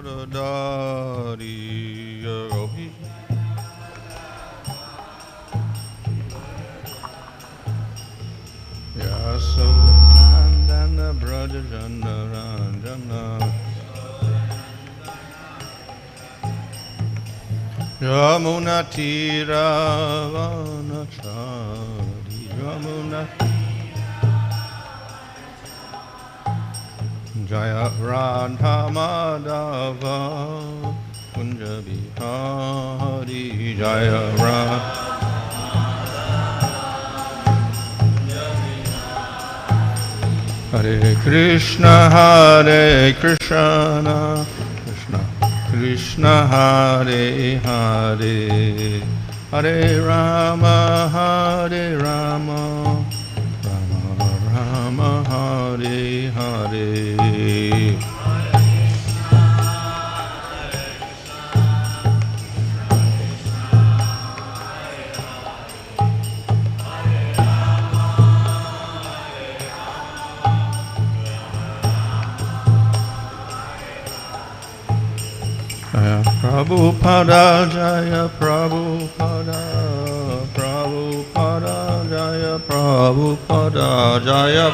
Dari Yogi Yasodandana Brajajana Ranjana Yamuna Tiravanachari Yamuna Jaya Radha Madhava Kunja Bihari Jaya Radha Hare Krishna Krishna Krishna Hare Hare Hare Rama Rama Rama Hare Hare Prabhupada Jaya Prabhupada Prabhupada Jaya Prabhupada Jaya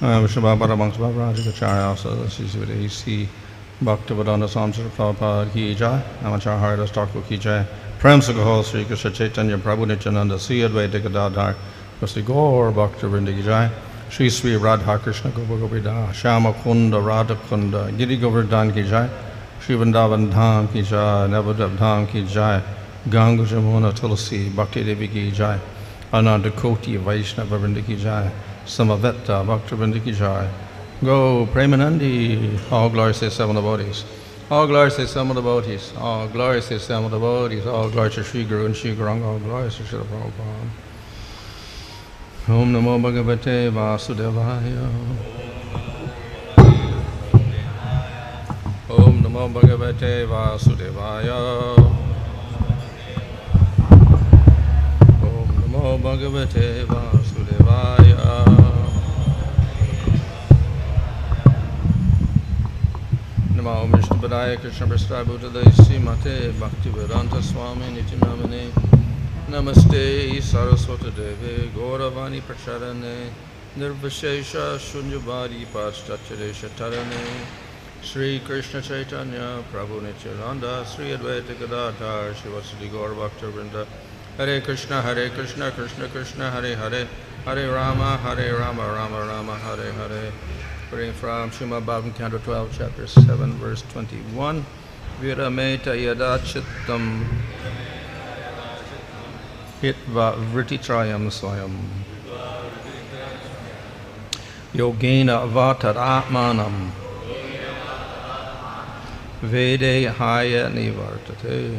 Vishwabhara Bhansabhavarajikacharya Sisi Bhaktivedanta Samsara Prabhupada Ki Jai Namacharya Haridas Thakur Ki Jai Prem Sagahol Sri Krishna Chaitanya Prabhu Nityananda Sri Advaita Gadadhar Sri Gaur Bhaktivinoda Ki Jai Sri Sri Radha Krishna Gopagopida Shama Kunda Radha Kunda Giri Govardhan Ki Jai Sri Vrindavan Dham Ki Jai Navadvip Dham Ki Jai Ganga Jamuna Tulsi Bhakti Devi Ki Jai Ananda Koti Vaishnava Vrinda Ki Jai Samavetta Bhaktivinoda Ki Jai Go Premanandi All glories to seven devotees. All glories to some of the devotees, all glories to some of the devotees, all glories to Sri Guru and Sri Guranga, all glories to Srila Prabhupada. Om Namo Bhagavate Vasudevaya. Om Namo Bhagavate Vasudevaya. Om Namo Bhagavate Vasudevaya. Namo Vishnu Padaya Krishna Prasthaya Bhutale Srimate Bhaktivedanta Swami Nityamamane Namaste Saraswata Deve Gauravani Pracharane Nirvishesha Shunyavadi Paschatyaresha Tarane Sri Krishna Chaitanya Prabhu Nityananda Sri Advaita Gadadhar Shivasadi Gaur Bhaktivinoda Hare Krishna Krishna Krishna Hare Hare Hare Rama Rama Rama Hare Hare. Reading from Srimad Bhagavatam, Canto 12, Chapter 7, verse 21. Virameta yadā cittaṁ hitvā vṛtti-trayam svayam. Yogena va tadātmānaṁ. Vedehāyā nivartate.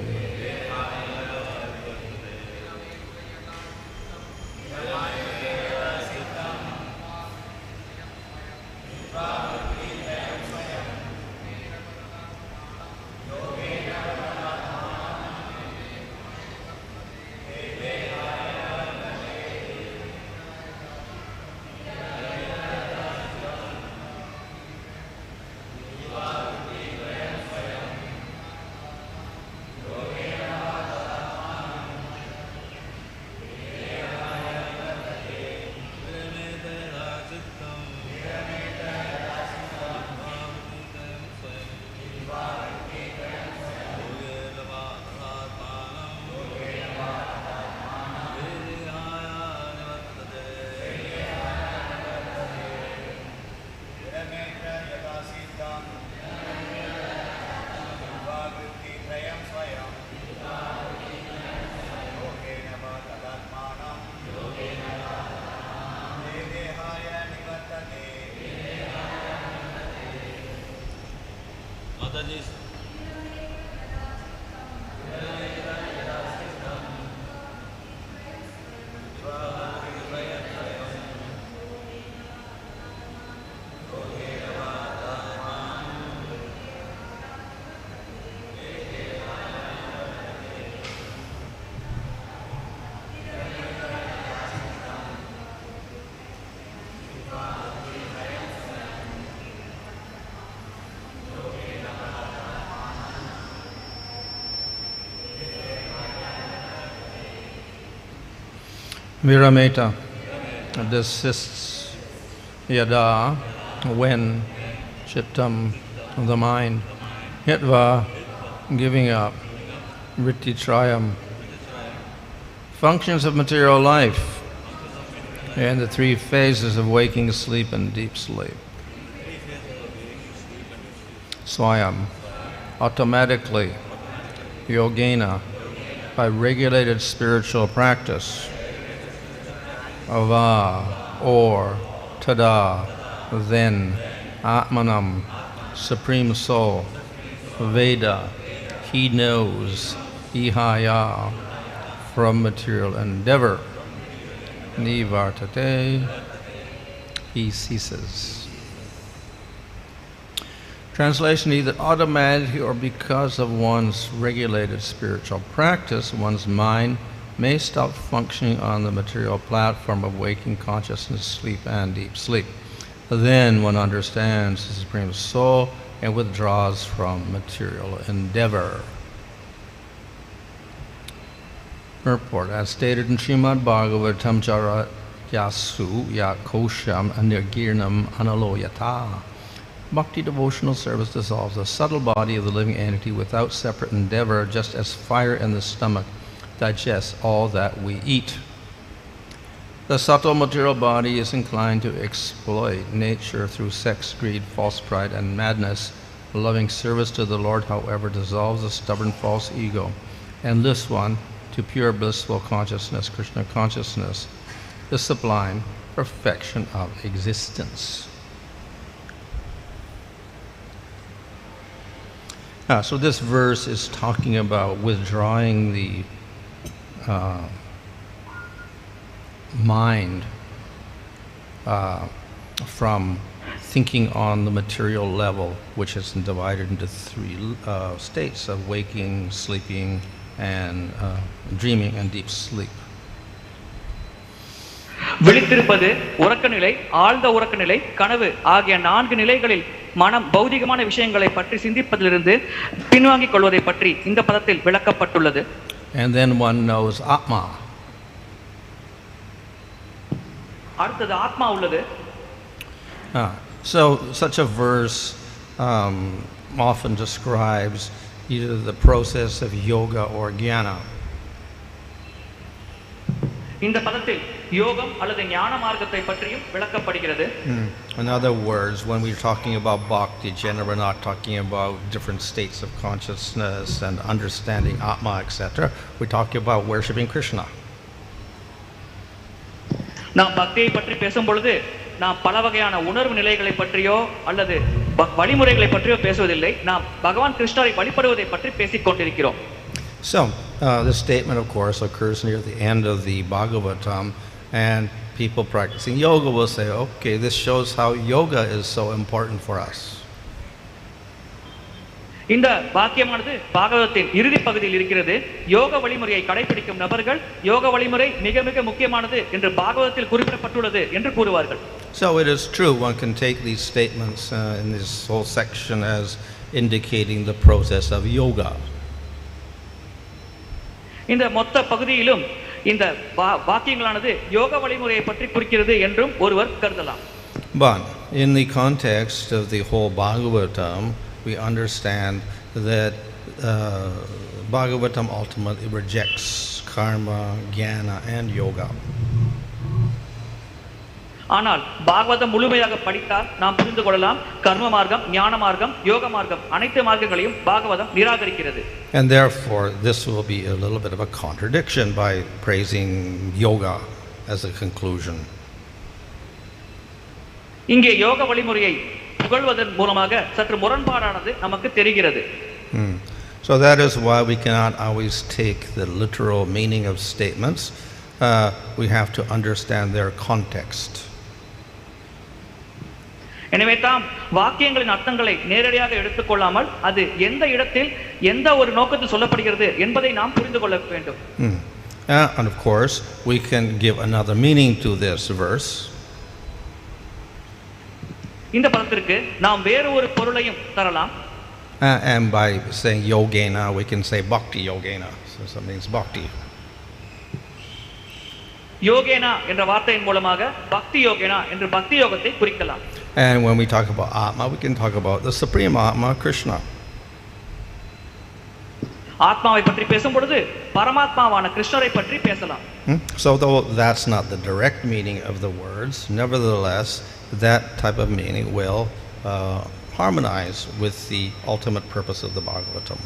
virameta, desists, yadā, when, cittaṁ, the mind, hitvā, giving up, vṛtti-trayam, functions of material life, and the three phases of waking sleep and deep sleep. Svayam, automatically, yogena, by regulated spiritual practice, avā, or tadā, then, ātmānam, supreme soul, veda, he knows, īhāyāḥ, from material endeavor, nivartate, he ceases. Translation: either automatically or because of one's regulated spiritual practice, one's mind may stop functioning on the material platform of waking consciousness, sleep, and deep sleep. Then one understands the Supreme Soul and withdraws from material endeavor. Purport: as stated in Srimad Bhagavatam Charyasu Yakosham Nirgirnam Analoyata, bhakti devotional service dissolves the subtle body of the living entity without separate endeavor, just as fire in the stomach digests all that we eat. The subtle material body is inclined to exploit nature through sex, greed, false pride, and madness. Loving service to the Lord, however, dissolves the stubborn false ego and lifts one to pure blissful consciousness, Krishna consciousness, the sublime perfection of existence. So this verse is talking about withdrawing the mind from thinking on the material level, which is divided into three states of waking, sleeping, and dreaming and deep sleep. விழித்திருப்பது உறக்க நிலை, ஆழ்ந்த உறக்க நிலை, கனவு ஆகிய 4 நிலைகளில் மனம் பௌதிகமான விஷயங்களை பற்றி சிந்திப்பதிலிருந்து பின்வாங்கிக் கொள்வதை பற்றி இந்த பதத்தில் விளக்கப்பட்டுள்ளது. And then one knows ātmā. அடுத்தது ஆத்மா உள்ளது. So such a verse often describes either the process of yoga or jnana. இந்த பதத்தில் யோகம் அல்லது ஞான மார்க்கத்தை பற்றியும் விளக்கப்படுகிறது. In other words, when we're talking about bhakti, generally we're not talking about different states of consciousness and understanding ātmā, etc. We're talking about worshiping Krishna. நாம் பக்தியை பற்றி பேசும் பொழுது நாம் பல வகையான உணர்வு நிலைகளை பற்றியோ அல்லது வழிமுறைகளை பற்றியோ பேசுவதில்லை. நாம் பகவான் கிருஷ்ணரை வழிபடுவதை பற்றி பேசிக் கொண்டிருக்கிறோம். So, this statement, of course, occurs near the end of the Bhagavatam, and people practicing yoga will say, okay, this shows how yoga is so important for us. இந்த வாக்கியமானது பாகவதத்தின் இறுதி பகுதியில் இருக்கிறது. யோக வழிமுறையை கடைபிடிக்கும் நபர்கள் யோக வழிமுறை மிக மிக முக்கியமானது என்று பாகவதத்தில் குறிப்பிடப்பட்டுள்ளது என்று கூறுவார்கள். So it is true, one can take these statements in this whole section as indicating the process of yoga. இந்த மொத்த பகுதியிலும் இந்த வாக்கியங்களானது யோக வழிமுறையை பற்றி குறிக்கிறது என்றும் ஒருவர் கருதலாம். But in the context of the whole Bhagavatam, we understand that Bhagavatam ultimately rejects karma, jnana, and yoga. ஆனால் பாகவதம் முழுமையாக படித்தால் நாம் புரிந்து கொள்ளலாம், கர்ம மார்க்கம், ஞான மார்க்கம், யோக மார்க்கம் அனைத்து மார்க்கங்களையும் பாகவதம் நிராகரிக்கிறது. And therefore this will be a little bit of a contradiction by praising yoga as a conclusion. இங்கே யோக வழிமுறையை புகழ்வதன் மூலமாக சற்று முரண்பாடானது நமக்கு தெரிகிறது. So that is why we cannot always take the literal meaning of statements. We have to understand their context. எனவே தாம் வாக்கியங்களின் அர்த்தங்களை நேரடியாக எடுத்துக்கொள்ளாமல் அது எந்த இடத்தில் எந்த ஒரு நோக்கத்தில் சொல்லப்படுகிறது என்பதை நாம் புரிந்து கொள்ள வேண்டும். And of course we can give another meaning to this verse. இந்த பதத்திற்கு நாம் வேறு ஒரு பொருளையும் தரலாம். And by saying yogena, we can say bhakti yogena. So that means bhakti. யோகேனா என்ற வார்த்தையின் மூலமாக பக்தி யோகேனா என்று பக்தி யோகத்தை குறிக்கலாம். And when we talk about Atma, we can talk about the Supreme Atma, Krishna. ஆத்மாவை பற்றி பேசும் பொழுது பரமாத்மாவான கிருஷ்ணரை பற்றி பேசலாம். So though that's not the direct meaning of the words, nevertheless, that type of meaning will harmonize with the ultimate purpose of the Bhagavatam.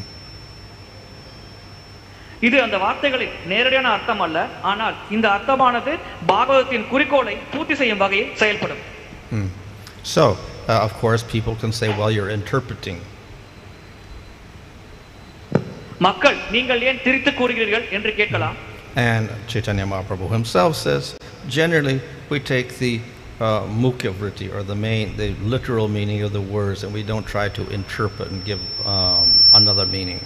இது அந்த வார்த்தைகளின் நேரடியான அர்த்தம் அல்ல, ஆனால் இந்த அர்த்தமானது பாகவதத்தின் குறிக்கோளை பூர்த்தி செய்யும் வகையில் செயல்படும். So, of course, people can say, well, you're interpreting. மக்கள் நீங்கள் ஏன் திரித்து கூறுகிறீர்கள் என்று கேட்கலாம். And Chaitanya Mahaprabhu himself says, generally, we take the mukhya vritti, or the literal meaning of the words, and we don't try to interpret and give another meaning.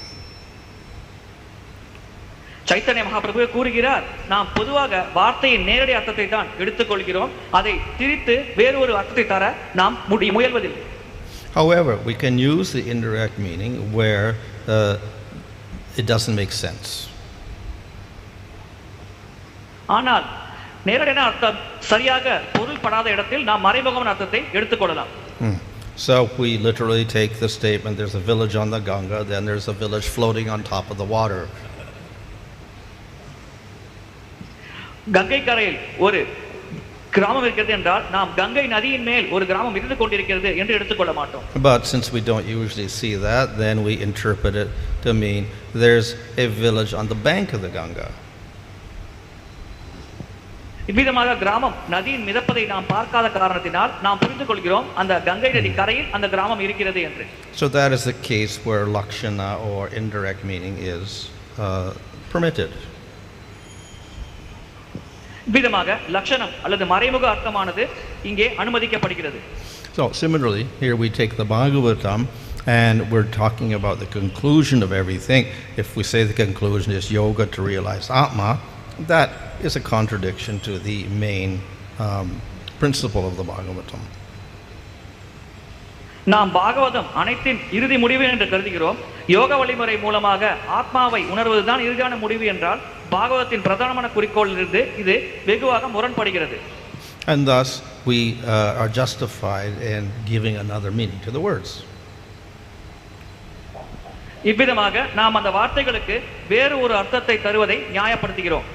Chaitanya Mahaprabhu கூறுகிறார், நாம் பொதுவாக வார்த்தையின் நேரடி அர்த்தத்தை தான் எடுத்துக்கொள்கிறோம், அதை திரித்து வேறு ஒரு அர்த்தத்தை தர நாம் முயல்வதில்லை. However, we can use the indirect meaning where it doesn't make sense. ஆனால் நேரடியான அர்த்தம் சரியாக பொருள் படாத இடத்தில் நாம் மறைமுகமான அர்த்தத்தை எடுத்துக்கொள்ளலாம். So we literally take the statement, there's a village on the Ganga, then there's a village floating on top of the water. Ganga கரையில் ஒரு கிராமம் இருக்கிறது என்றால் நாம் கங்கை நதியின் மேல் ஒரு கிராமம் இருந்து கொண்டிருக்கிறது என்று எடுத்துக்கொள்ள மாட்டோம். But since we don't usually see that, then we interpret it to mean there's a village on the bank of the Ganga. இவ்விதமாக கிராமம் நதியின் மிதப்பதை நாம் பார்க்காத காரணத்தினால் நாம் புரிந்து கொள்கிறோம் அந்த கங்கை நதி கரையில் அந்த கிராமம் இருக்கிறது என்று. So that is the case where lakshana or indirect meaning is permitted. விதமாக லட்சணம் அல்லது மறைமுக அர்த்தமானது இங்கே அனுமதிக்கப்படுகிறது. So similarly, here we take the Bhagavatam and we're talking about the conclusion of everything. If we say the conclusion is yoga to realize Atma, that is a contradiction to the main principle of the Bhagavatam. நாம் பாகவதம் அனைத்தின் இறுதி முடிவு என்று கருதுகிறோம். யோக வழிமுறை மூலமாக ஆத்மாவை உணர்வதுதான் இறுதியான முடிவு என்றால் பாகவதத்தின் பிரதானமான குறிக்கோளிலிருந்து இது வெகுவாக முரண்படுகிறது. And thus we are justified in giving another meaning to the words. இவ்விதமாக நாம் அந்த வார்த்தைகளுக்கு வேறு ஒரு அர்த்தத்தை தருவதை நியாயப்படுத்துகிறோம்.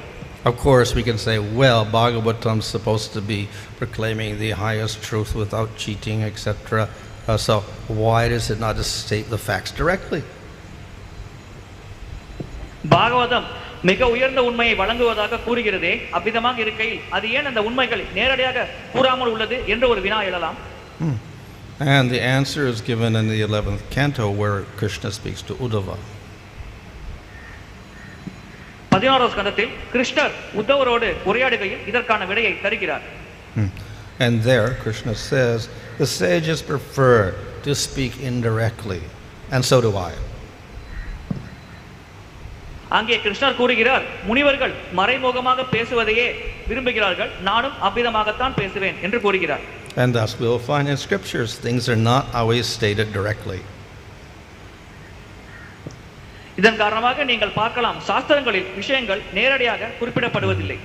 Of course we can say, well, Bhagavatam is supposed to be proclaiming the highest truth without cheating, etc. So why does it not just state the facts directly? Bhagavatam மிக உயர்ந்த உண்மையை வழங்குவதாக கூறுகிறதே, அவ்விதமாக இருக்கையில் அது ஏன் அந்த உண்மைகளை நேரடியாக கூறாமல் உள்ளது என்ற ஒரு வினா எழலாம். And the answer is given in the 11th canto where Krishna speaks to Uddhava. 16வது ஸ்கந்தத்தில் கிருஷ்ணர் உத்தவரோடு உரையாடுகையில் இதற்கான விடையை தருகிறார். And there Krishna says, the sages prefer to speak indirectly, and so do I. அங்கே கிருஷ்ணர் கூறுகிறார், முனிவர்கள் மறைமுகமாக பேசுவதையே விரும்புகிறார்கள், நானும் அவ்விதமாகத்தான் பேசுவேன் என்று கூறுகிறார். And thus we will find in scriptures things are not always stated directly. இதன் காரணமாக நீங்கள் பார்க்கலாம் சாஸ்திரங்களில் விஷயங்கள் நேரடியாக குறிப்பிடப்படுவதில்லை.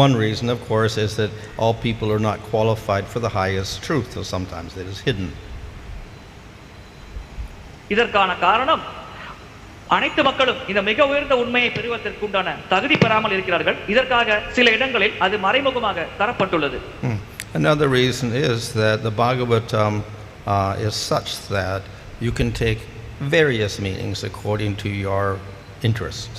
One reason, of course, is that all people are not qualified for the highest truth, so sometimes it is hidden. இதற்கான காரணம் அனைத்து மக்களும் இந்த மிக உயர்ந்த உண்மையை பெறுவதற்கு உண்டான தகுதி பெறாமல் இருக்கிறார்கள். இதற்காக சில இடங்களில் அது மறைமுகமாக தரப்பட்டுள்ளது. Another reason is that the Bhagavatam is such that you can take various meanings according to your interest.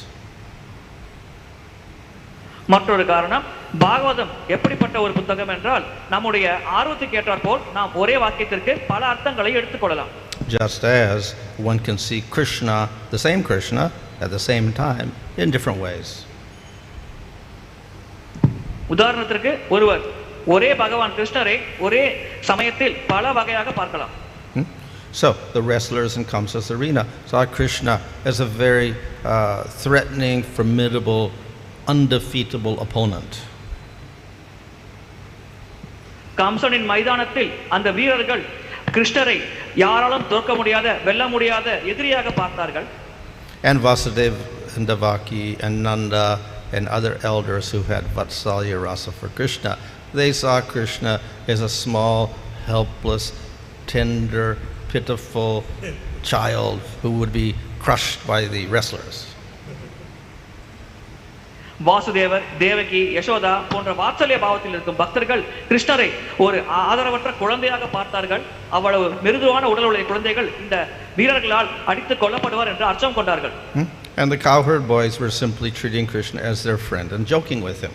மற்றொரு காரணம், பாகவதம் எப்படிப்பட்ட ஒரு புத்தகம் என்றால் நம்முடைய ஆர்வத்துக்கு ஏற்றாற்போல் நாம் ஒரே வாக்கியத்திற்கு பல அர்த்தங்களை எடுத்துக்கொள்ளலாம். Just as one can see Krishna, the same Krishna, at the same time in different ways. உதாரணத்திற்கு ஒருவர் ஒரே பகவான் கிருஷ்ணரை ஒரே சமயத்தில் பல வகையாக பார்க்கலாம். So the wrestlers in Kamsa's arena saw Krishna as a very threatening, formidable, undefeatable opponent. கம்சனின் மைதானத்தில் அந்த வீரர்கள் கிருஷ்ணரை யாராலும் தோற்க முடியாத வெல்ல முடியாத எதிரியாக பார்த்தார்கள். And Vasudeva and Devaki and Nanda and other elders who had vatsalya rasa for Krishna, they saw Krishna as a small, helpless, tender, pitiful child who would be crushed by the wrestlers. Vasudevar, Devaki, Yashoda போன்ற வாத்சல்ய பாவத்தில் இருக்கும் பக்தர்கள் கிருஷ்ணரை ஒரு ஆதரவற்ற குழந்தையாக பார்த்தார்கள். அவ்வளவு மிருதுவான உடல் உள்ள குழந்தைகள் இந்த வீரர்களால் அடித்துக் கொல்லப்படுவார் என்று அர்த்தம் கொண்டார்கள். And the cowherd boys were simply treating Krishna as their friend and joking with him.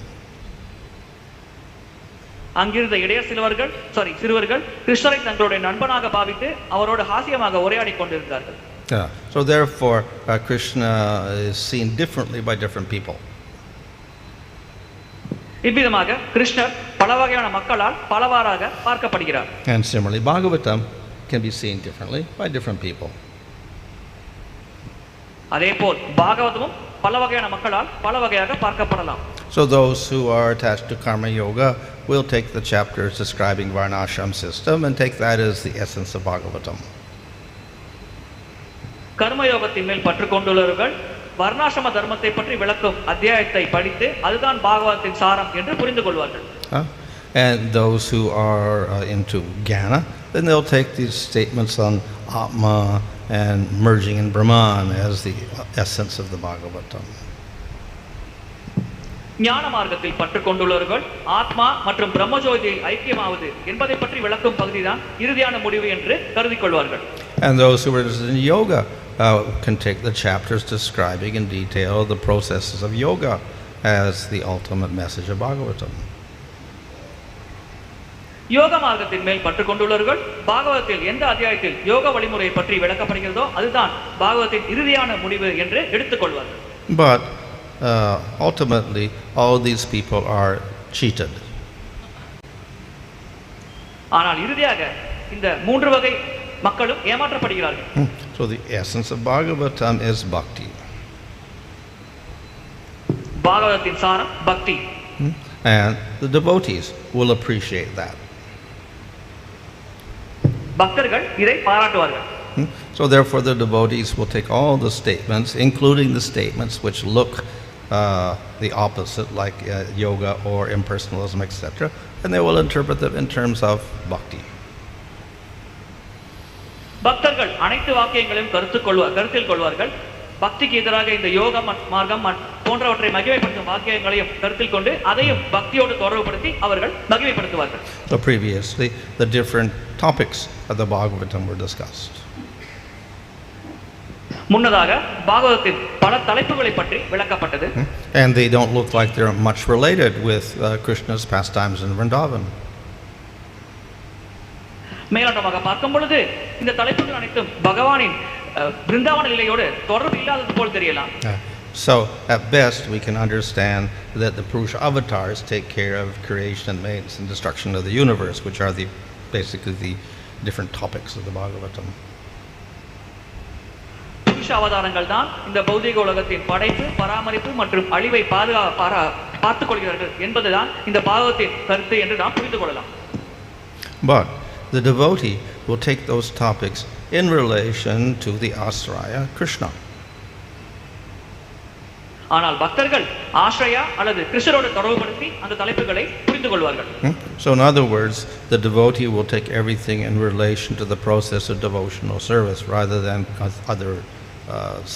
அங்கிருந்த இளைய சிறுவர்கள் கிருஷ்ணரை தங்களுடைய நண்பனாக பாவித்து அவரோடு ஹாஸ்யமாக உரையாடி கொண்டிருந்தார்கள். So therefore Krishna is seen differently by different people. இவ்விதமாக கிருஷ்ணர் பல வகையான மக்களால் பலவாறாக பார்க்கப்படுகிறார். And similarly Bhagavatam can be seen differently by different people. அதேபோல் பாகவதமும் பல வகையான மக்களால் பல வகையாக பார்க்கப்படலாம். So those who are attached to karma yoga will take the chapters describing varnashram system and take that as the essence of Bhagavatam. கர்ம யோகத்தின் மேல் பற்று கொண்டுள்ளவர்கள் வர்ணாசிரம தர்மத்தை பற்றி விளக்கும் அத்தியாயத்தை படித்து அதுதான் பாகவதத்தின் சாரம் என்று புரிந்து கொள்வார்கள். And those who are into jnana, then they'll take these statements on ātmā and merging in Brahman as the essence of the Bhagavatam. ஞான மார்க்கத்தில் பற்று கொண்டுள்ளவர்கள் ஆத்மா மற்றும் பிரம்மஜோதியில் ஐக்கியமாவது என்பதை பற்றி விளக்கும் பகுதிதான் இறுதியான முடிவு என்று கருதிக் கொள்வார்கள். And those who are interested in yoga can take the chapters describing in detail the processes of yoga as the ultimate message of Bhagavatam. யோக மார்க்கத்தின் மேல் பற்று கொண்டுள்ளவர்கள் பாகவதத்தில் எந்த அத்தியாயத்தில் யோக வழிமுறையை பற்றி விளக்கப்படுகிறதோ அதுதான் பாகவதத்தின் இறுதியான முடிவு என்று எடுத்துக்கொள்வார்கள். But ultimately all these people are cheated. ஆனால் இறுதியாக இந்த மூன்று வகை மக்களும் ஏமாற்றப்படுகிறார்கள். So the essence of Bhagavatam is bhakti. பாகவதத்தின் சாரம் பக்தி. And the devotees will appreciate that. பக்தர்கள் இதை பாராட்டுவார்கள். So therefore the devotees will take all the statements, including the statements which look the opposite, like yoga or impersonalism, etc., and they will interpret them in terms of bhakti. பக்தர்கள் அனைத்து வாக்கியங்களையும் கருத்தில் கொள்வார்கள். பக்திக்கு எதிராக இந்த யோக மார்க்கம் போன்றவற்றை மகிமைப்படுத்தும் வாக்கியங்களையும் கருத்தில் கொண்டு அதையும் பக்தியோடு தொடர்புபடுத்தி அவர்கள் மகிமைப்படுத்துவார்கள். So previously the different topics of the Bhagavatam were discussed. முன்னதாக பாகவதத்தின் பல தலைப்புகளை பற்றி விளக்கப்பட்டது. And they don't look like they're much related with Krishna's pastimes in Vrindavan. மேலோட்டமாக பார்க்கும் பொழுது இந்த தலைப்புகள் அனைத்தும் பகவானின் பிருந்தாவன லீலையோடு தொடர்பு இல்லாதது போல் தெரியலாம். So at best we can understand that the Purusha avatars take care of creation and maintenance and destruction of the universe, which are basically the different topics of the Bhagavatam. புருஷ அவதாரங்கள் தான் இந்த பௌதிக உலகத்தின் படைப்பு, பராமரிப்பு மற்றும் அழிவை பார்த்துக் கொள்கிறார்கள் என்பதுதான் இந்த பாகவத்தின் கருத்து என்று நாம் புரிந்து கொள்ளலாம். But the devotee will take those topics in relation to the asraya Krishna. ஆனால் பக்தர்கள் ஆஸ்ரயா அல்லது கிருஷ்ணரோடு தொடர்புபடுத்தி அந்த தலைப்புகளை புரிந்து கொள்வார்கள். So in other words, the devotee will take everything in relation to the process of devotional service rather than other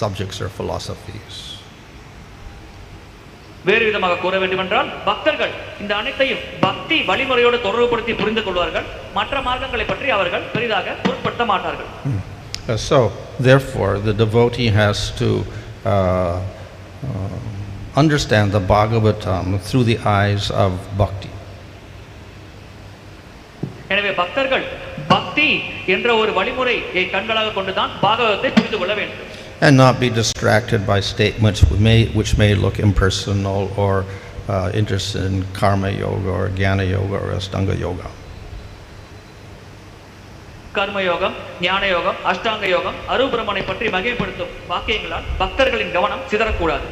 subjects or philosophies. வேறு விதமாக கூற வேண்டுமென்றால் பக்தர்கள் இந்த அனைத்தையும் பக்தி வழிமுறையோடு தொடர்புபடுத்தி புரிந்து கொள்வார்கள். மற்ற மார்க்கங்களை பற்றி அவர்கள் பெரிதாக பொருட்படுத்த மாட்டார்கள். So therefore the devotee has to understand the Bhagavatam through the eyes of bhakti. எனவே பக்தர்கள் பக்தி என்ற ஒரு வழிமுறையை கண்களாக கொண்டுதான் பாகவதத்தை புரிந்து கொள்ள வேண்டும். And not be distracted by statements which may look impersonal or interested in karma yoga or jnana yoga or ashtanga yoga. கர்ம யோகம், ஞான யோகம், அஷ்டாங்க யோகம், அரூபரமனை பற்றி மகிமைப்படுத்தும் வாக்கியங்களால் பக்தர்களின் கவனம் சிதறக்கூடாது.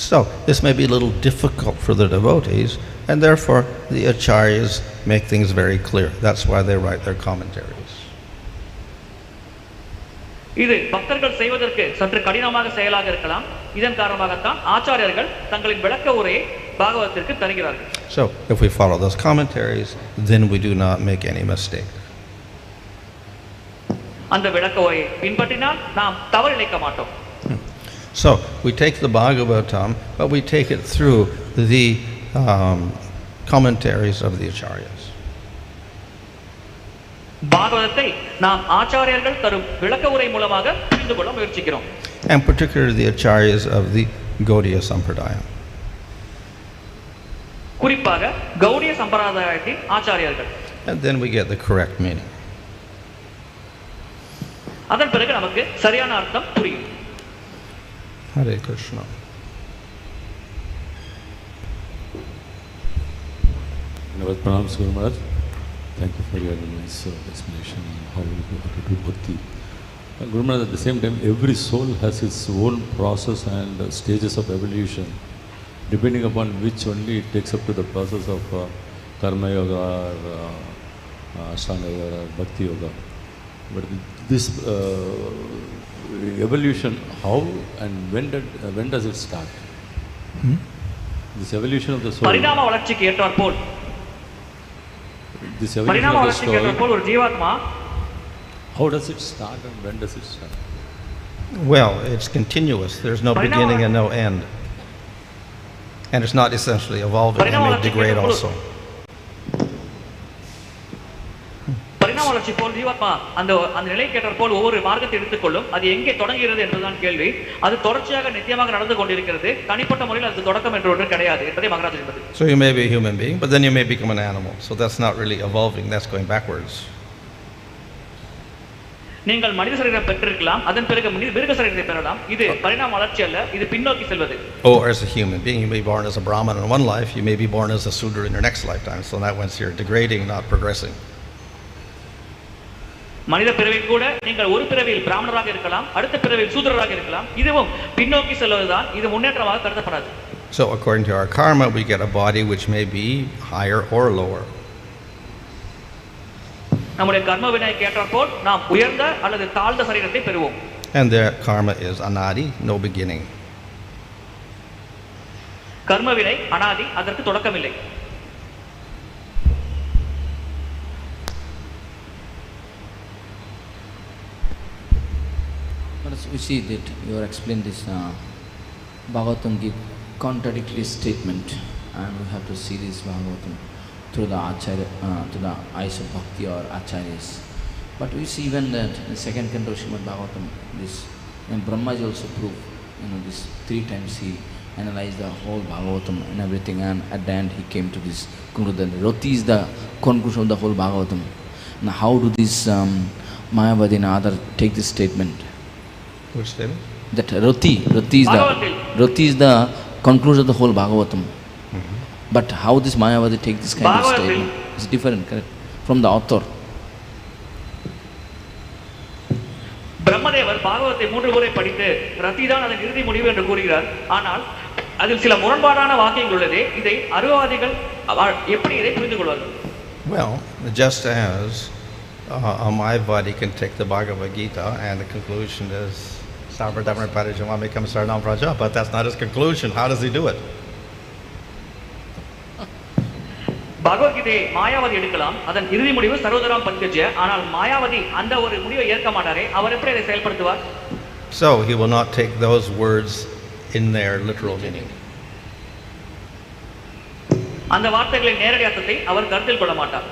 So this may be a little difficult for the devotees, and therefore the acharyas make things very clear. That's why they write their commentaries. இது பக்தர்கள் செய்வதற்கு சற்று கடினமாக செயலாக இருக்கலாம். இதன் காரணமாகத்தான் ஆச்சாரியர்கள் தங்களின் விளக்க உரையை பாகவதத்திற்கு தருகிறார்கள். So if we follow those commentaries, then we do not make any mistake. அந்த விளக்க உரையை பின்பற்றினால் நாம் தவறிழைக்க மாட்டோம். So we take the Bhagavatam, but we take it through the commentaries of the acharyas. பாகவதத்தை நாம் ஆச்சாரியர்கள் தரும் விளக்க உரை மூலமாக புரிந்து கொள்ள முயற்சிக்கிறோம். And particularly the acharyas of the Gaudiya Sampradaya. குறிப்பாக கௌடிய சம்பிரதாயத்தின் ஆச்சாரியர்கள். And then we get the correct meaning. அதன் பிறகு நமக்கு சரியான அர்த்தம் புரியும். Hare Krishna. Pranams Guru Maharaj. Thank you for your nice explanation on how we have to do bhakti. Guru Maharaj, at the same time, every soul has its own process and stages of evolution, depending upon which only it takes up to the process of karma yoga or ashtanga yoga or bhakti yoga. But this evolution, how and when does it start? This evolution of the soul. பரிணாம வளர்ச்சிக்கு ஏற்றாற்போல் This evolution of the soul. ஒரு ஜீவாத்மா, how does it start and when does it start? Well, it's continuous. There's no beginning and no end. And it's not essentially evolving. It may degrade also. பரிணாம வளர்ச்சி போல் ஜீவாத்மா அந்த நிலைக்கு ஏற்றாற்போல் ஒவ்வொரு மார்க்கத்தை எடுத்துக்கொள்ளும். அது எங்கே தொடங்குகிறது என்பதுதான் கேள்வி. அது தொடர்ச்சியாக நித்தியமாக நடந்து கொண்டிருக்கிறது. தனிப்பட்ட முறையில் அது தொடக்கம் என்று ஒன்று கிடையாது என்பதை மகாராஜ் என்பது. So you may be a human being, but then you may become an animal. So that's not really evolving, that's going backwards. நீங்கள் மனித சரீரம் பெற்றிருக்கலாம், அதன் பிறகு மிருக சரீரத்தை பெறலாம். இது பரிணாம வளர்ச்சி அல்ல, இது பின்னோக்கி செல்வது. Or as a human being, you may be born as a Brahman in one life, you may be born as a Sudra in your next lifetime. So that means you're degrading, not progressing. மனித பிறவியில் கூட நீங்கள் ஒரு பிறவியில் பிராமணராக இருக்கலாம், அடுத்த பிறவியில் சூத்திரராக இருக்கலாம். இதுவும் பின்னோக்கி செல்வதுதான், இது முன்னேற்றமாக கருதப்படாது. So according to our karma, we get a body which may be higher or lower. நம்முடைய கர்ம வினைக்கு ஏற்றாற்போல் நாம் உயர்ந்த அல்லது தாழ்ந்த சரீரத்தை பெறுவோம். And their karma is anadi, no beginning. கர்ம வினை அனாதி, அதற்கு தொடக்கமில்லை. We see that you are explaining this Bhagavatam give contradictory statement, and we have to see this Bhagavatam through the acharya, to the eyes of bhakti or acharyas. But we see even that in the second canto Srimad Bhagavatam, this and Brahmaji also proved, this 3 times he analyzed the whole Bhagavatam and everything, and at the end he came to this conclusion. Vṛtti is the conclusion of the whole Bhagavatam. Now how do this Mayavadi and other take this statement? Which statement? That vṛtti is the conclusion of the whole Bhagavatam. But how this Mayavadi take this kind of statement? It's different, correct? From the author. பிரம்மதேவர் பாகவத்தை 3 முறை படித்து ரத்தி தான் அதன் இறுதி முடிவு என்று கூறுகிறார். ஆனால் அதில் சில முரண்பாடான வாக்கியங்கள் உள்ளது. இதை அருவாதிகள் எப்படி இதை புரிந்து கொள்வார்கள்? Well, just as a Mayavadi can take the Bhagavad Gita and the conclusion is Sarvadharma Parijamam becomes Saranam Praja, but that's not his conclusion. How does he do it? பகவத்கீதையை மாயாவதி எடுக்கலாம், அதன் இறுதி முடிவு சர்வதராம் பரித்யஜ்ய. ஆனால் மாயாவதி அந்த ஒரு முடிவை ஏற்க மாட்டாரே, அவர் எப்படி அதை செயல்படுத்துவார்? So he will not take those words in their literal meaning. அந்த வார்த்தைகளின் நேரடி அர்த்தத்தை அவர் கருத்தில் கொள்ள மாட்டார்.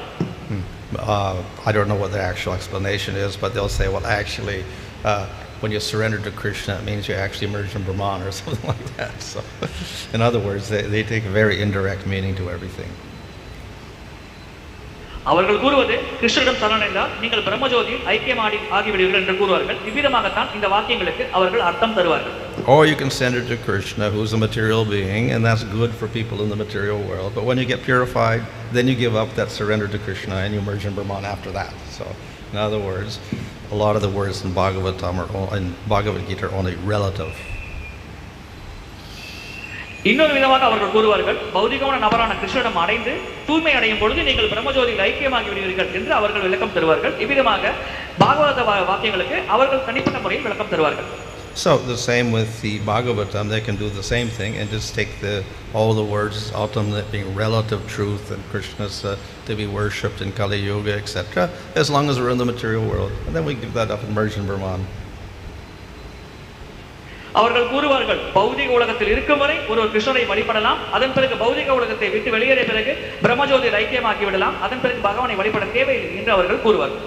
I don't know what the actual explanation is, but they'll say, well, actually, when you surrender to Krishna, it means you actually merge in Brahman or something like that. So, in other words, they take a very indirect meaning to everything. அவர்கள் கூறுவது கிருஷ்ணரிடம் சரணடைந்தால் நீங்கள் பிரம்மஜோதியில் ஐக்கியமாடி ஆகிவிடுவீர்கள் என்று கூறுவார்கள். இவ்விதமாகத்தான் இந்த வாக்கியங்களுக்கு அவர்கள் அர்த்தம் தருவார்கள். Or you can send it to Krishna, who's a material being, and that's good for people in the material world. But when you get purified, then you give up that surrender to Krishna and you merge in Brahman after that. So, in other words, a lot of the words in Bhagavatam or in Bhagavad Gita are only relative. இன்னொரு விதமாக அவர்கள் கூறுவார்கள், பௌதிகமான நபரான கிருஷ்ணனிடம் அடைந்து தூய்மை அடையும் பொழுது நீங்கள் பிரம்மஜோதியில் ஐக்கியமாகி விடுவீர்கள் என்று அவர்கள் விளக்கம் தருவார்கள். இவ்விதமாக பாகவத வாக்கியங்களுக்கு அவர்கள் தனிப்பட்ட முறையில் விளக்கம் தருவார்கள். So the same with the Bhagavatam, they can do the same thing and just take all the words, ultimate being relative truth and Krishna's to be worshipped in Kali Yuga, etc., as long as we're in the material world. And then we give that up and merge in Brahman. அவர்கள் கூறுவார்கள் பௌதிக உலகத்தில் இருக்கும் வரை ஒரு கிருஷ்ணரை வழிபடலாம், அதன் பிறகு பௌதிக உலகத்தை விட்டு வெளியேறிய பிறகு பிரம்மஜோதியை ஐக்கியமாக்கி விடலாம், அதன் பிறகு பகவானை வழிபட தேவையில்லை என்று அவர்கள் கூறுவார்கள்.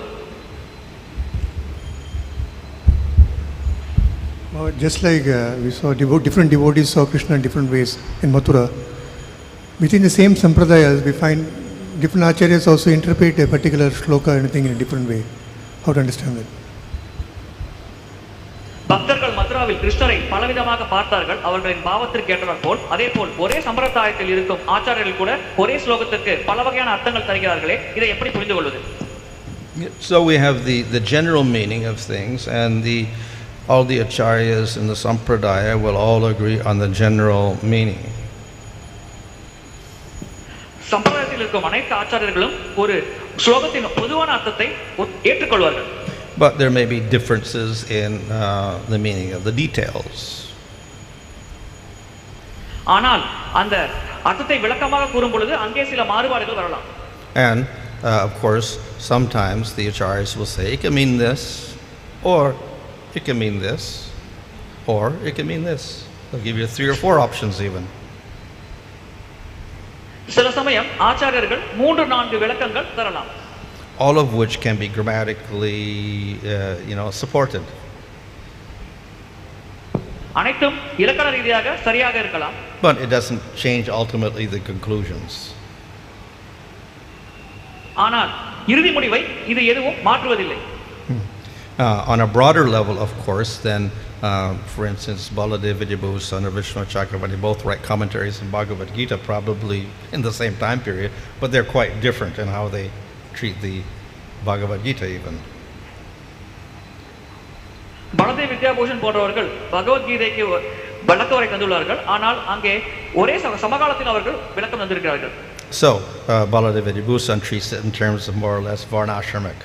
Just like we saw different devotees saw Krishna in different ways in Mathura, within the same sampradayas we find different acharyas also interpret a particular shloka or anything in a different way. How to understand that? பக்தர்கள் மதுராவில் கிருஷ்ணரை பலவிதமாக பார்த்தார்கள், அவர்களின் பாவத்திற்கு ஏற்றவர் போல். அதே போல் ஒரே சம்பிரதாயத்தில் இருக்கும் ஆச்சாரியர்கள் கூட ஒரே ஸ்லோகத்திற்கு பல வகையான அர்த்தங்கள் தருகிறார்களே, இதை எப்படி புரிந்து கொள்வது? So we have the general meaning of things, and all the acharyas in the sampradaya will all agree on the general meaning. சம்பிரதாயத்தில் இருக்கும் அனைத்து ஆச்சாரியர்களும் ஒரு ஸ்லோகத்தின் பொதுவான அர்த்தத்தை ஏற்றுக்கொள்வார்கள். But there may be differences in the meaning of the details. ஆனால் அந்த அர்த்தத்தை விளக்கமாக கூறும் பொழுது அங்கே சில மாறுபாடுகள் வரலாம். And of course, sometimes the acharyas will say it can mean this, or it can mean this, or it can mean this. They'll give you 3 or 4 options even. சில சமயம் ஆச்சாரியர்கள் 3-4 விளக்கங்கள் தரலாம். All of which can be grammatically, supported. அனைத்தும் இலக்கண ரீதியாக சரியாக இருக்கலாம். But it doesn't change ultimately the conclusions. ஆனால் இறுதி முடிவை இது எதுவும் மாற்றுவதில்லை. On a broader level, of course, then, for instance, Baladeva Vidyabhusa and Vishnu Chakravarti both write commentaries in Bhagavad Gita, probably in the same time period, but they're quite different in how they treat the Bhagavad Gita even. பலதேவ Vidyabhushan போன்றவர்கள் பகவத்கீதைக்கு விளக்க உரை தந்துள்ளார்கள், ஆனால் அங்கே ஒரே சமகாலத்தில் அவர்கள் விளக்கம் தந்திருக்கிறார்கள். So, Baladeva Vidyabhusa treats it in terms of more or less varnashramic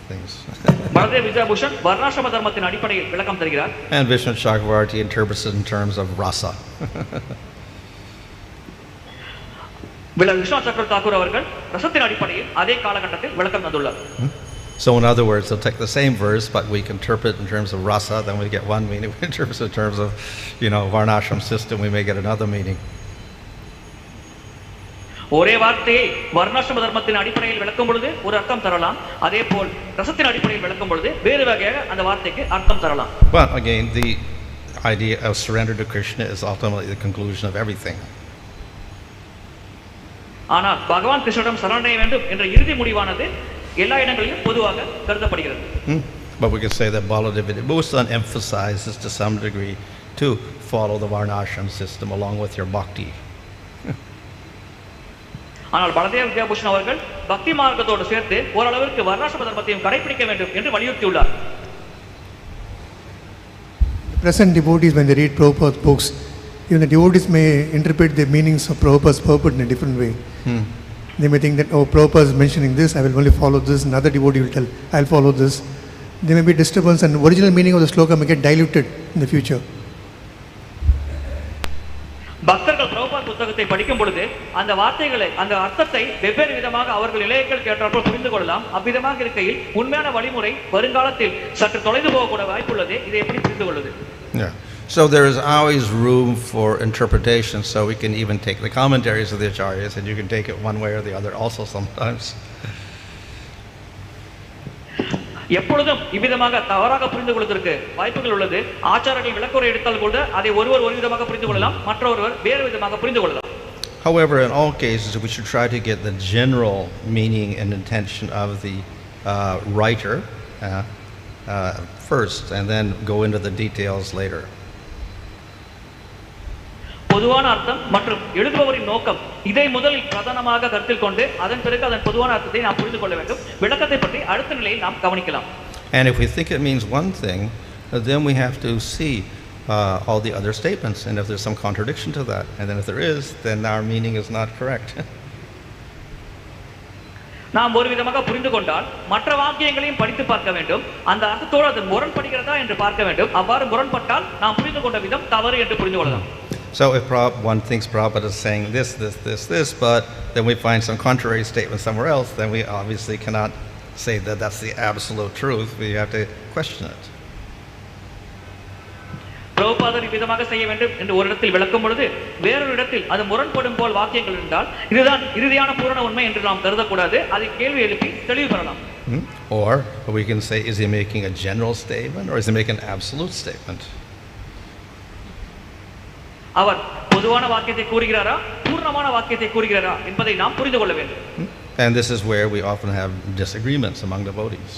things. பலதேவ Vidyabhushan வர்ணாசிரம தர்மத்தின் அடிப்படையில் விளக்கம் தருகிறார். And Vishnu Chakravarti interprets it in terms of rasa. Vishnu சக்கர தாக்கூர் அவர்கள் ரசத்தின் அடிப்படையில் அதே காலகட்டத்தில் விளக்கம் தந்துள்ளார். So in other words, they'll take the same verse, but we can interpret in terms of rasa, then we get one meaning. We interpret in terms of, varnashram system, we may get another meaning. ஒரே வார்த்தையை வர்ணாசிரம தர்மத்தின் அடிப்படையில் விளக்கும் பொழுது ஒரு அர்த்தம் தரலாம், அதே போல் ரசத்தின் அடிப்படையில் விளக்கும் பொழுது வேறு வகையாக அந்த வார்த்தைக்கு அர்த்தம் தரலாம். But again, the idea of surrender to Krishna is ultimately the conclusion of everything. ஆனால் பகவான் கிருஷ்ணரிடம் சரணடைய வேண்டும் என்ற இறுதி முடிவானது எல்லா இடங்களிலும் பொதுவாக கருதப்படுகிறது. But we can say that Baladeva Vidyabhusa emphasizes to some degree to follow the varnashram system along with your bhakti. ஆனால் பலதேவ வித்யாபூஷன் அவர்கள் பக்தி மார்க்கத்தோடு சேர்த்து ஓரளவிற்கு வர்ணாசிரம தர்மத்தையும் கடைபிடிக்க வேண்டும் என்று வலியுறுத்தியுள்ளார். Present devotees, when they read Prabhupada's books, even the devotees may interpret the meanings of Prabhupada's purport in a different way. They may think that, Prabhupada is mentioning this, I will only follow this. Another devotee will tell, I'll follow this. There may be disturbance and original meaning of the sloka may get diluted in the future. பக்தர்கள் பிரபுபாத் புத்தகத்தை படிக்கும் பொழுது அந்த வார்த்தைகளை, அந்த அர்த்தத்தை வெவ்வேறு விதமாக அவர்கள் இலைகள் கேட்டார்கள் புரிந்து கொள்ளலாம். அவ்விதமாக இருக்கையில் உண்மையான வழிமுறை வருங்காலத்தில் சற்று தொலைந்து போகக்கூட வாய்ப்புள்ளது. இதை எப்படி புரிந்து கொள்வது? Yeah. So there is always room for interpretation, so we can even take the commentaries of the acharyas and you can take it one way or the other also sometimes. எப்பொழுதும் இவ்விதமாக தவறாக புரிந்து கொள்வதற்கு வாய்ப்புகள் உள்ளது. ஆச்சாரர்கள் விளக்குரை எடுத்தால் கூட அதை ஒருவர் ஒரு விதமாக புரிந்து கொள்ளலாம், மற்றொருவர் வேறு விதமாக புரிந்து கொள்ளலாம். However, in all cases, we should try to get the general meaning and intention of the writer first and then go into the details later. பொதுவான அர்த்தம் மற்றும் எழுதுபவரின் நோக்கம் இதை முதலில் பிரதானமாக கருத்தில் கொண்டு அதன் பிறகு அதன் பொதுவான அர்த்தத்தை நாம் புரிந்து கொள்ள வேண்டும். விளக்கத்தை பற்றி அடுத்த நிலையில் நாம் கவனிக்கலாம். And if we think it means one thing, then we have to see all the other statements and if there's some contradiction to that. And then if there is, then our meaning is not correct. நாம் ஒரு விதமாக புரிந்து கொண்டால் மற்ற வாக்கியங்களையும் படித்து பார்க்க வேண்டும், அந்த அர்த்தத்தோடு அது முரண்படுகிறதா என்று பார்க்க வேண்டும். அவ்வாறு முரண்பட்டால் நாம் புரிந்து கொண்ட விதம் தவறு என்று புரிந்து கொள்ளலாம். So if one thinks Prabhupada is saying this, but then we find some contrary statement somewhere else, then we obviously cannot say that that's the absolute truth. We have to question it. பிரபுபாதர் இவ்விதமாக செய்ய வேண்டும் என்று ஒரு இடத்தில் விளக்கும் பொழுது வேறொரு இடத்தில் அது முரண்படும் போல் வாக்கியங்கள் இருந்தால் இதுதான் இறுதியான பூரண உண்மை என்று நாம் கருதக்கூடாது. அதை கேள்வி எழுப்பி தெளிவு பெறலாம். Or we can say, is he making a general statement or is he making an absolute statement? அவர் பொதுவான வாக்கியத்தை கூறுகிறாரா பூர்ணமான வாக்கியத்தை கூறுகிறாரா என்பதை நாம் புரிந்து கொள்ள வேண்டும். And this is where we often have disagreements among devotees.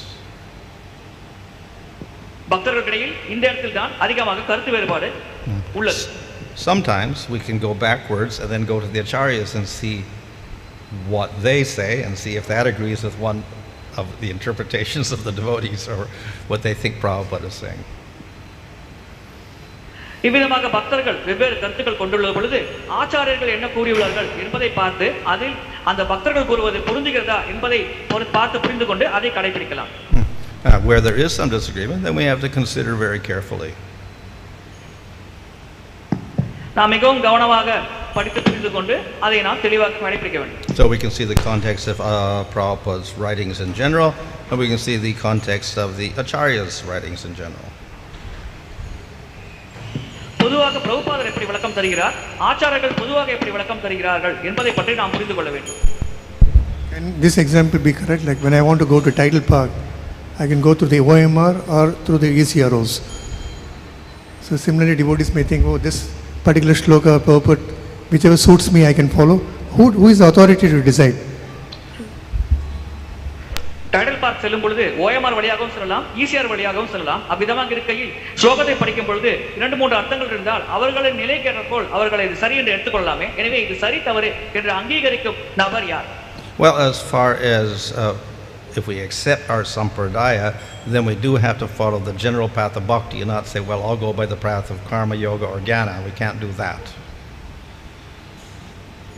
பக்தர்களிடையில் இந்த இடத்தில் தான் அதிகமாக கருத்து வேறுபாடு உள்ளது. Sometimes we can go backwards and then go to the acharyas and see what they say and see if that agrees with one of the interpretations of the devotees or what they think Prabhupada is saying. இவ்விதமாக பக்தர்கள் வெவ்வேறு கருத்துக்கள் கொண்டுள்ள பொழுது ஆச்சாரியர்கள் என்ன கூறியுள்ளார்கள் என்பதை பார்த்து அதில் அந்த பக்தர்கள் கூறுவது பொருந்துகிறதா என்பதை பார்த்து புரிந்து கொண்டு அதை கடைபிடிக்கலாம். Where there is some disagreement, then we have to consider very carefully. நாம் மிகவும் கவனமாக படித்து புரிந்து கொண்டு அதை நாம் தெளிவாக கடைபிடிக்க வேண்டும். So we can see the context of Prabhupada's writings in general, and we can see the context of the acharyas' writings in general. பொதுவாக பிரபுபாதர் எப்படி விளக்கம் தருகிறார், ஆச்சாரியர்கள் பொதுவாக எப்படி விளக்கம் தருகிறார்கள் என்பதை பற்றி நாம் புரிந்து கொள்ள வேண்டும். Can this example be correct? Like when I want to go to Tidal Park, I can go through the OMR or through the ECROs. So similarly, devotees may think, oh, this particular shloka or purport, whichever suits me, I can follow. Who is the authority to decide? Tidel park செல்லும் பொழுது OMR வழியாகவும் செல்லலாம், ECR வழியாகவும் செல்லலாம். அவ்விதமாக இருக்கையில் ஸ்லோகத்தை படிக்கும் பொழுது 2-3 அர்த்தங்கள் இருந்தால் அவர்களின் நிலைக்கேற்றபோல் அவர்களை இது சரி என்று எடுத்துக்கொள்ளலாமே. எனவே இது சரி தவறு என்று அங்கீகரிக்கும் நபர் யார்? Well, as far as if we accept our sampradaya, then we do have to follow the general path of bhakti and not say, well, I'll go by the path of karma, yoga or jnana. We can't do that.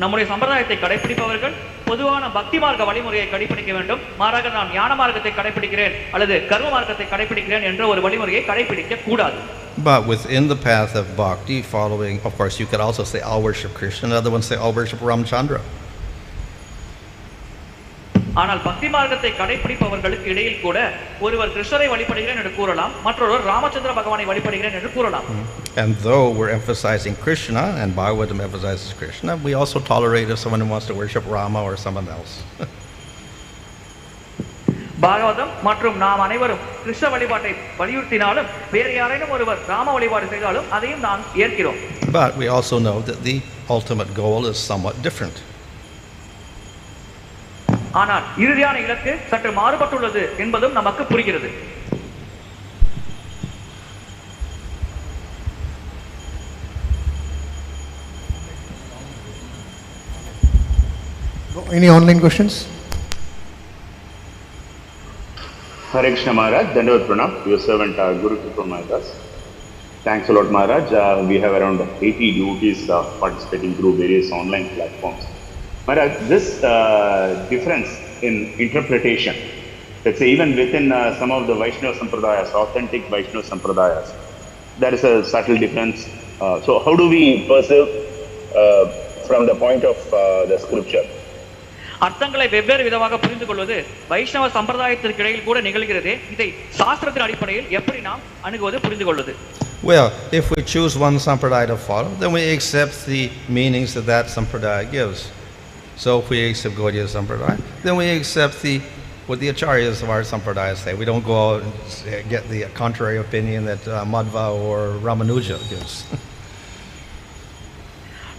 நம்முடைய சம்பிரதாயத்தை கடைபிடிப்பவர்கள் பொதுவான பக்தி மார்க்க வழிமுறையை கடைபிடிக்க வேண்டும். மாறாக நான் ஞான மார்க்கத்தை கடைபிடிக்கிறேன் அல்லது கர்ம மார்க்கத்தை கடைபிடிக்கிறேன் என்ற ஒரு வழிமுறையை கடைபிடிக்க கூடாது. But within the path of bhakti, following, of course, you could also say, I'll worship Krishna. Another one say, I'll worship Ramchandra. ஆனால் பக்தி மார்க்கத்தை கடைபிடிப்பவர்களுக்கு இடையில் கூட ஒருவர் கிருஷ்ணரை வழிபடுகிறேன் என்று கூறலாம், மற்றொருவர் ராமச்சந்திர பகவானை வழிபடுகிறேன் என்று கூறலாம். And though we're emphasizing Krishna and Bhagavatam emphasizes Krishna, we also tolerate if someone wants to worship Rama or someone else. Bhagavatam மற்றும் நாம் அனைவரும் கிருஷ்ண வழிபாட்டை வலியுறுத்தினாலும் வேறு யாரேனும் ஒருவர் ராம வழிபாடு செய்தாலும் அதையும் நாம் ஏற்கிறோம். But we also know that the ultimate goal is somewhat different. ஆனால் இறுதியான இலக்கு சற்று மாறுபட்டுள்ளது என்பதும் நமக்கு புரிகிறது. Any online questions? Hare Krishna Maharaj, Dandavat Pranam, your servant Guru Kripa Maharaj. Thanks a lot Maharaj. We have around 80 devotees participating through various online platforms. Maharaj, this difference in interpretation, let's say even within some of the Vaishnava Sampradayas, authentic Vaishnava Sampradayas, there is a subtle difference. So how do we perceive from the point of the scripture? அர்த்தங்களை வெவ்வேறு விதமாக புரிந்து கொள்வது வைஷ்ணவ சம்பிரதாயத்திற்கு இடையில் கூட நிகழ்கிறது. இதை சாஸ்திரத்தின் அடிப்படையில் எப்படி நாம் அணுகுவது, புரிந்து கொள்வது? Well, if we choose one sampradaya to follow, then we accept the meanings that that sampradaya gives. So if we accept Gaudiya Sampradaya, then we accept what the acharyas of our sampradaya say. We don't go out and get the contrary opinion that Madhva or Ramanuja gives.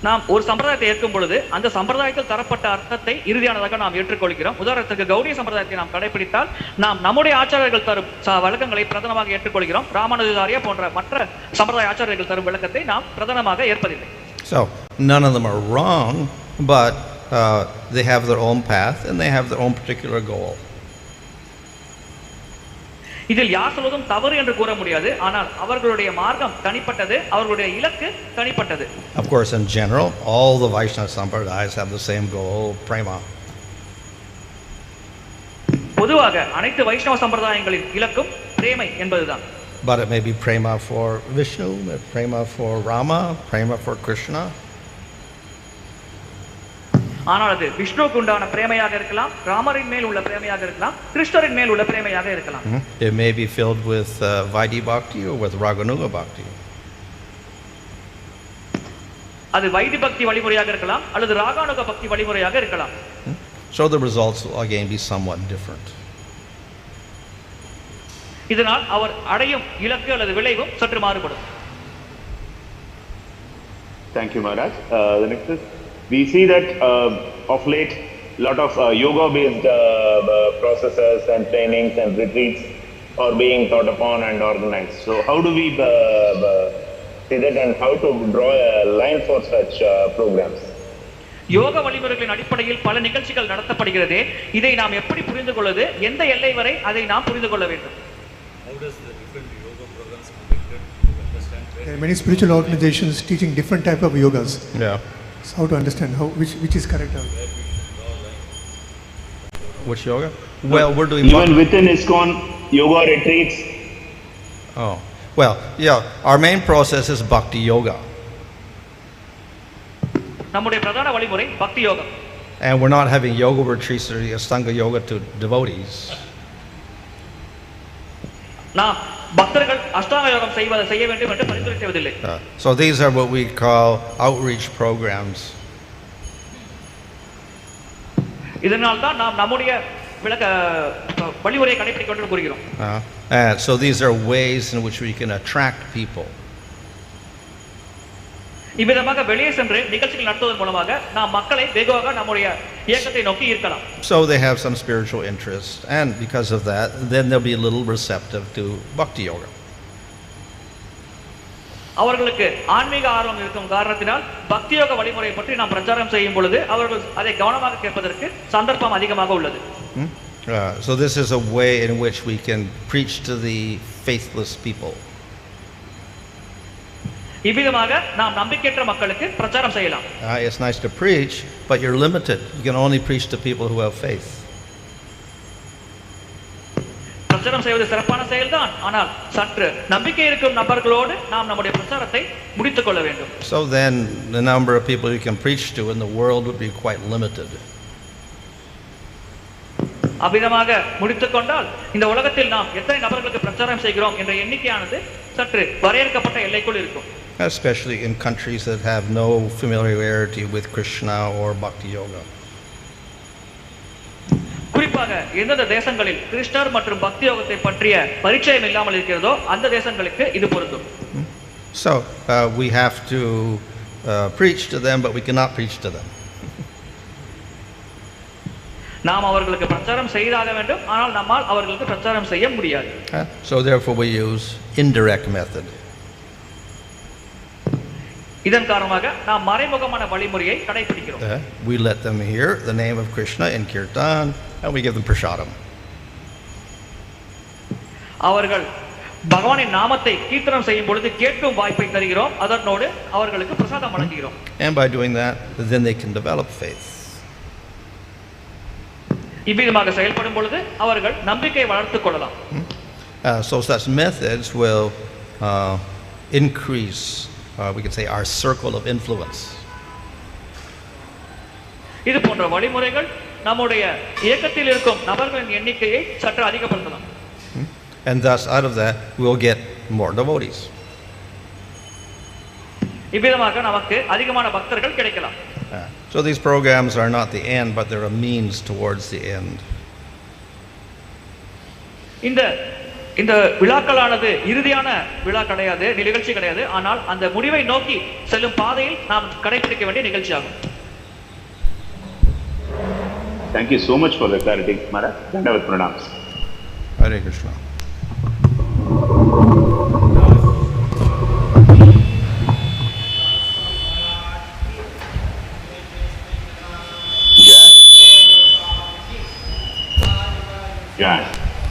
நாம் ஒரு சம்பிரதாயத்தை ஏற்கும் பொழுது அந்த சம்பிரதாயத்தில் தரப்பட்ட அர்த்தத்தை இறுதியானதாக நாம் ஏற்றுக்கொள்கிறோம். உதாரணத்துக்கு கௌடிய சம்பிரதாயத்தை நாம் கடைபிடித்தால் நாம் நம்முடைய ஆச்சாரியர்கள் தரும் வழக்கங்களை பிரதானமாக ஏற்றுக்கொள்கிறோம். ராமானுஜாரியா போன்ற மற்ற சம்பிரதாய ஆச்சாரியர்கள் தரும் விளக்கத்தை நாம் பிரதானமாக ஏற்பதில்லை. So none of them are wrong, but they have their own path and they have their own particular goal. இதில் யார் சொல்வதும் தவறு என்று கூற முடியாது. ஆனால் அவர்களுடைய மார்க்கம் தனிப்பட்டது, அவர்களுடைய இலக்கு தனிப்பட்டது. Of course, in general, all the Vaishnava Sampradayas have the same goal, prema. பொதுவாக அனைத்து வைஷ்ணவ சம்பிரதாயங்களின் இலக்கும் பிரேமை என்பதுதான். But it may be prema for Vishnu, prema for Rama, prema for Krishna. ஆனால் அது விஷ்ணுவுக்கு உண்டான பிரேமையாக இருக்கலாம், ராமரின் மேல் உள்ள பிரேமையாக இருக்கலாம், கிருஷ்ணரின் மேல் உள்ள பிரேமையாக இருக்கலாம். It may be filled with Vaidhi Bhakti or with Raganuga Bhakti. அது வைதி பக்தி வழிமுறையாக இருக்கலாம் அல்லது ராகானுக பக்தி வழிமுறையாக இருக்கலாம். So the results will again be somewhat different. இதனால் அவர் அடையும் இலக்கு அல்லது விளைவும் சற்று மாறுபடும். Thank you, Maharaj. The next is, we see that of late, lot of yoga-based processes and trainings and retreats are being thought upon and organized. So how do we see that and how to draw a line for such programs? யோக வழிமுறைகளின் அடிப்படையில் பல நிகழ்ச்சிகள் நடத்தப்படுகிறது. இதை நாம் எப்படி புரிந்து கொள்வது? எந்த எல்லை வரை அதை நாம் புரிந்து கொள்ள வேண்டும்? How does the different yoga programs connected to understand? There are many spiritual organizations teaching different type of yogas. Yeah. So how to understand which is correct? Which yoga? Well, we're doing even within ISKCON yoga retreats. Oh, well, yeah. Our main process is bhakti yoga. நம்முடைய பிரதான வழிமுறை பக்தி யோகம். And we're not having yoga retreats or Ashtanga yoga to devotees. நாம் பக்தர்கள் அஷ்டாங்க யோகம் செய்ய வேண்டும் என்று பரிந்துரை செய்வதில்லை. So these are what we call outreach programs. இதனால் தான் நாம் நம்முடைய வழிமுறையை கடைபிடிக்க வேண்டும் கூறுகிறோம். So these are ways in which we can attract people. இவ்விதமாக வெளியே சென்று நிகழ்ச்சிகள் நடத்துவதன் மூலமாக நாம் மக்களை வெகுவாக நம்முடைய இயக்கத்தை நோக்கி ஈர்க்கலாம். So they have some spiritual interest, and because of that, then they'll be a little receptive to bhakti yoga. அவர்களுக்கு ஆன்மீக ஆர்வம் இருக்கும் காரணத்தினால் பக்தி யோக வழிமுறையை பற்றி நாம் பிரச்சாரம் செய்யும் பொழுது அவர்கள் அதை கவனமாக கேட்பதற்கு சந்தர்ப்பம் அதிகமாக உள்ளது. So this is a way in which we can preach to the faithless people. இவ்விதமாக நாம் நம்பிக்கையற்ற மக்களுக்கு பிரச்சாரம் செய்யலாம். It's nice to preach, but you're limited. You can only preach to people who have faith. பிரச்சாரம் செய்வது சிறப்பான செயல்தான், ஆனால் சற்று நம்பிக்கை இருக்கும் நபர்களோடு நாம் நம்முடைய பிரச்சாரத்தை முடித்துக் கொள்ள வேண்டும். So then the number of people you can preach to in the world would be quite limited. அவ்விதமாக முடித்துக் கொண்டால் இந்த உலகத்தில் நாம் எத்தனை நபர்களுக்கு பிரச்சாரம் செய்கிறோம் என்ற எண்ணிக்கையானது சற்று வரையறுக்கப்பட்ட எல்லைக்குள் இருக்கும். Especially in countries that have no familiarity with Krishna or bhakti yoga. குறிப்பாக எந்தெந்த தேசங்களில் கிருஷ்ணர் மற்றும் பக்தி யோகத்தை பற்றிய பரிச்சயம் இல்லாமல் இருக்கிறதோ அந்த தேசங்களுக்கு இது பொருந்தும். So we have to preach to them, but we cannot preach to them. நாம் அவர்களுக்கு பிரச்சாரம் செய்தாக வேண்டும், ஆனால் நம்மால் அவர்களுக்கு பிரச்சாரம் செய்ய முடியாது. So therefore we use indirect method. இதன் காரணமாக நாம் மறைமுகமான வழிமுறையை கடைபிடிக்கிறோம். We let them hear the name of Krishna in kirtan and we give them prasadam. அவர்கள் பகவானின் நாமத்தை கீர்த்தனம் செய்யும் பொழுது கேட்கும் வாய்ப்பை தருகிறோம், அதனோடு அவர்களுக்கு பிரசாதம் வழங்குகிறோம். And by doing that, then they can develop faith. இவ்விதமாக செயல்படும் பொழுது அவர்கள் நம்பிக்கையை வளர்த்துக் கொள்ளலாம். So such methods will increase, we can say, our circle of influence. இது போன்ற வழிமுறைகள் நம்முடைய இயக்கத்தில் இருக்கும் நபர்களின் எண்ணிக்கையை சற்று அதிகப்படுத்தலாம். And thus out of that we'll get more devotees. இவ்விதமாக நமக்கு அதிகமான பக்தர்கள் கிடைக்கலாம். So these programs are not the end, but they're a means towards the end. இந்த விழாக்களானது இறுதியான விழா கிடையாது, நிகழ்ச்சி கிடையாது, ஆனால் அந்த முடிவை நோக்கி செல்லும் பாதையில் நாம் கடைபிடிக்க வேண்டிய நிகழ்ச்சியாகும். Thank you so much for the clarity, Maharaj. Vṛtti-trayam. Hare Krishna. Yeah.